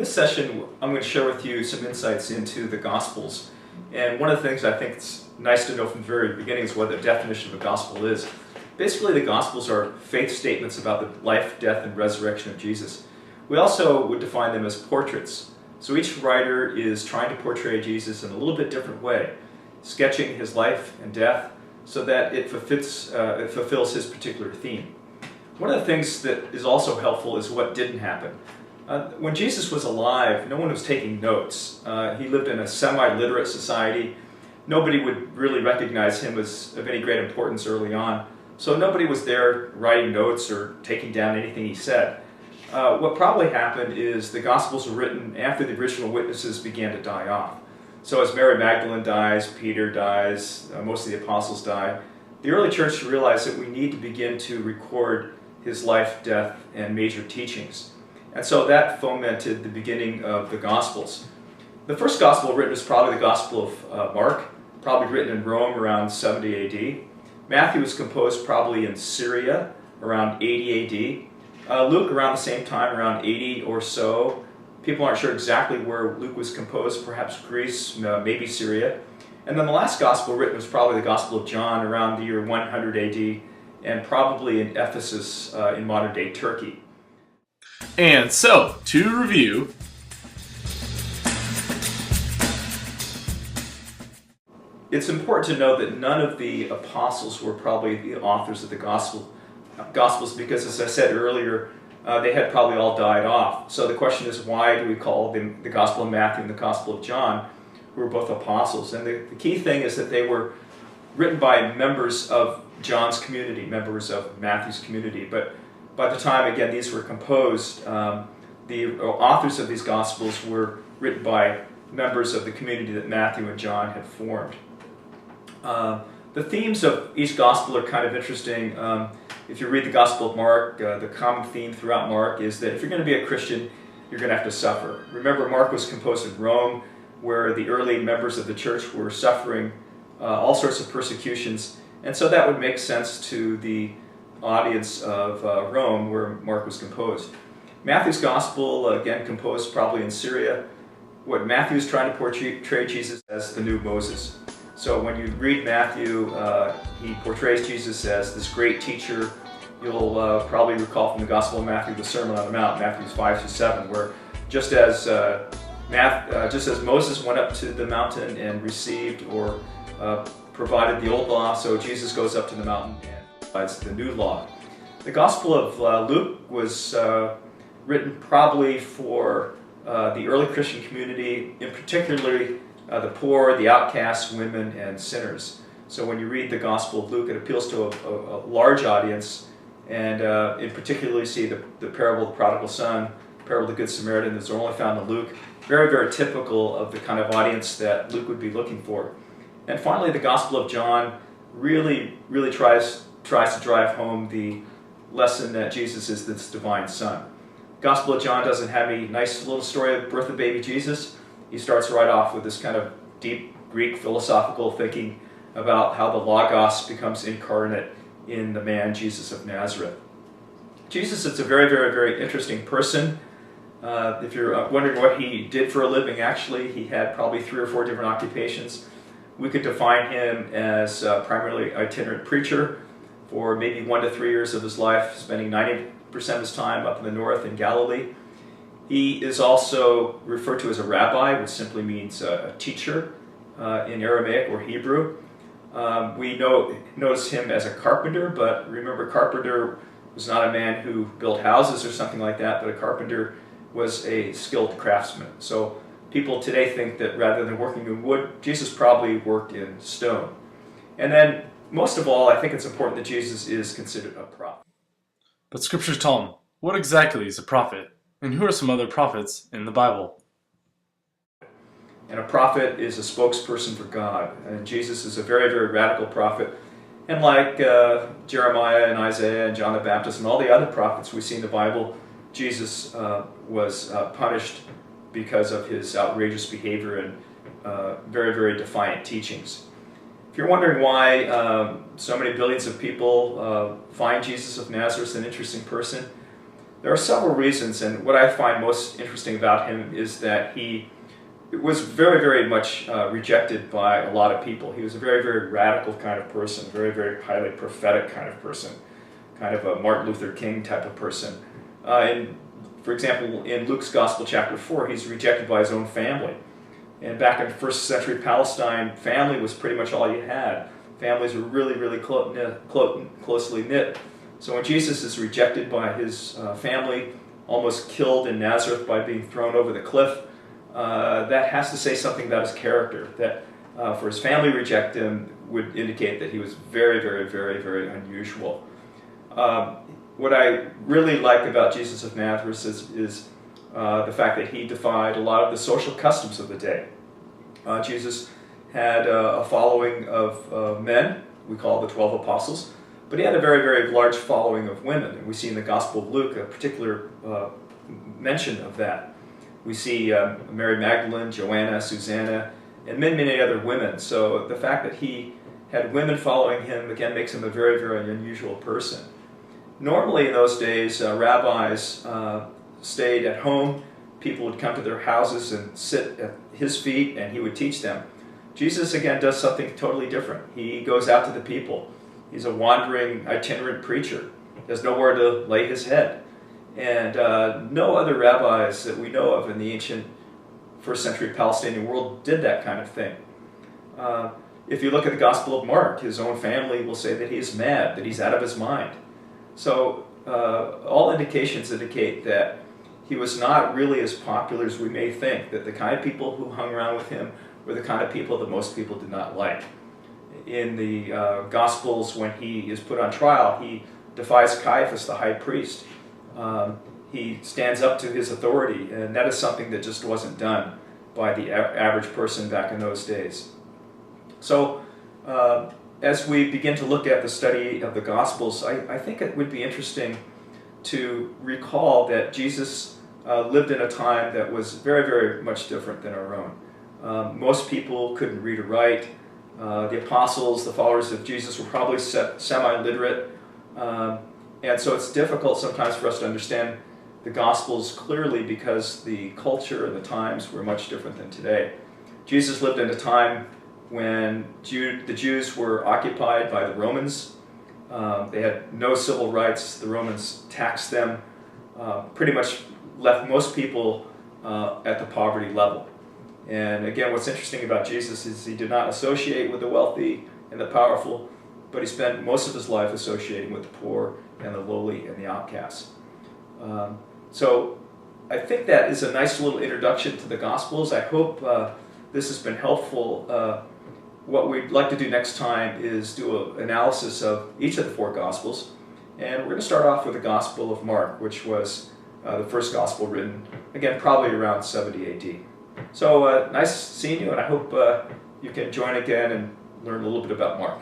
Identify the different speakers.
Speaker 1: this session, I'm going to share with you some insights into the Gospels. And one of the things I think it's nice to know from the very beginning is what the definition of a Gospel is. Basically, the Gospels are faith statements about the life, death, and resurrection of Jesus. We also would define them as portraits. So each writer is trying to portray Jesus in a little bit different way, sketching his life and death so that it fulfills his particular theme. One of the things that is also helpful is what didn't happen. When Jesus was alive, no one was taking notes. He lived in a semi-literate society. Nobody would really recognize him as of any great importance early on. So nobody was there writing notes or taking down anything he said. What probably happened is the Gospels were written after the original witnesses began to die off. So as Mary Magdalene dies, Peter dies, most of the apostles die, the early church realized that we need to begin to record his life, death, and major teachings. And so that fomented the beginning of the Gospels. The first Gospel written is probably the Gospel of Mark, probably written in Rome around 70 AD. Matthew was composed probably in Syria around 80 AD. Luke around the same time, around 80 or so. People aren't sure exactly where Luke was composed, perhaps Greece, maybe Syria. And then the last Gospel written was probably the Gospel of John around the year 100 AD, and probably in Ephesus in modern-day Turkey.
Speaker 2: And so, to review,
Speaker 1: it's important to know that none of the apostles were probably the authors of the Gospels because, as I said earlier, they had probably all died off. So the question is, why do we call them the Gospel of Matthew and the Gospel of John, who were both apostles? And the key thing is that they were written by members of John's community, members of Matthew's community. But by the time, again, these were composed, the authors of these Gospels were written by members of the community that Matthew and John had formed. The themes of each Gospel are kind of interesting. If you read the Gospel of Mark, the common theme throughout Mark is that if you're going to be a Christian, you're going to have to suffer. Remember, Mark was composed in Rome, where the early members of the church were suffering all sorts of persecutions. And so that would make sense to the audience of Rome, where Mark was composed. Matthew's Gospel, again, composed probably in Syria. What Matthew is trying to portray Jesus as the new Moses. So when you read Matthew, he portrays Jesus as this great teacher. You'll probably recall from the Gospel of Matthew the Sermon on the Mount, Matthew 5-7, where just as Moses went up to the mountain and received or provided the old law, so Jesus goes up to the mountain and provides the new law. The Gospel of Luke was written probably for the early Christian community, in particularly the poor, the outcasts, women, and sinners. So when you read the Gospel of Luke, it appeals to a large audience, and in particular you see the parable of the prodigal son, the parable of the Good Samaritan that's only found in Luke. Very, very typical of the kind of audience that Luke would be looking for. And finally, the Gospel of John really tries to drive home the lesson that Jesus is this divine Son. The Gospel of John doesn't have a nice little story of the birth of baby Jesus. He starts right off with this kind of deep Greek philosophical thinking about how the Logos becomes incarnate in the man Jesus of Nazareth. Jesus is a very, very, very interesting person. If you're wondering what he did for a living, actually, he had probably 3 or 4 different occupations. We could define him as primarily an itinerant preacher for maybe 1 to 3 years of his life, spending 90% of his time up in the north in Galilee. He is also referred to as a rabbi, which simply means a teacher in Aramaic or Hebrew. We notice him as a carpenter, but remember, carpenter was not a man who built houses or something like that, but a carpenter was a skilled craftsman. So people today think that rather than working in wood, Jesus probably worked in stone. And then, most of all, I think it's important that Jesus is considered a prophet.
Speaker 2: but scriptures tell him, what exactly is a prophet? And who are some other prophets in the Bible?
Speaker 1: And a prophet is a spokesperson for God. And Jesus is a very, very radical prophet. And like Jeremiah and Isaiah and John the Baptist and all the other prophets we see in the Bible, Jesus was punished because of his outrageous behavior and very, very defiant teachings. If you're wondering why so many billions of people find Jesus of Nazareth an interesting person, There are several reasons, and what I find most interesting about him is that he was very, very much rejected by a lot of people. He was a very, very radical kind of person, very, very highly prophetic kind of person, kind of a Martin Luther King type of person. For example, in Luke's Gospel, chapter 4, he's rejected by his own family. And back in first century Palestine, family was pretty much all you had. Families were really, really closely knit. So when Jesus is rejected by his family, almost killed in Nazareth by being thrown over the cliff, that has to say something about his character. That for his family to reject him would indicate that he was very, very, very, very unusual. What I really like about Jesus of Nazareth is the fact that he defied a lot of the social customs of the day. Jesus had a following of men, we call the 12 apostles, but he had a very, very large following of women. And we see in the Gospel of Luke a particular mention of that. We see Mary Magdalene, Joanna, Susanna, and many, many other women. So the fact that he had women following him, again, makes him a very, very unusual person. Normally in those days, rabbis stayed at home. People would come to their houses and sit at his feet, and he would teach them. Jesus, again, does something totally different. He goes out to the people. He's a wandering, itinerant preacher. He has nowhere to lay his head. And no other rabbis that we know of in the ancient first century Palestinian world did that kind of thing. If you look at the Gospel of Mark, his own family will say that he's mad, that he's out of his mind. So all indications indicate that he was not really as popular as we may think, that the kind of people who hung around with him were the kind of people that most people did not like. In the Gospels, when he is put on trial, he defies Caiaphas, the high priest. He stands up to his authority, and that is something that just wasn't done by the average person back in those days. So as we begin to look at the study of the Gospels, I think it would be interesting to recall that Jesus lived in a time that was very, very much different than our own. Most people couldn't read or write. The apostles, the followers of Jesus, were probably semi-literate. And so it's difficult sometimes for us to understand the Gospels clearly because the culture and the times were much different than today. Jesus lived in a time when the Jews were occupied by the Romans. They had no civil rights. The Romans taxed them, pretty much left most people at the poverty level. And again, what's interesting about Jesus is he did not associate with the wealthy and the powerful, but he spent most of his life associating with the poor and the lowly and the outcasts. So I think that is a nice little introduction to the Gospels. I hope this has been helpful. What we'd like to do next time is do an analysis of each of the four Gospels. And we're going to start off with the Gospel of Mark, which was the first Gospel written, again, probably around 70 AD. So nice seeing you, and I hope you can join again and learn a little bit about Mark.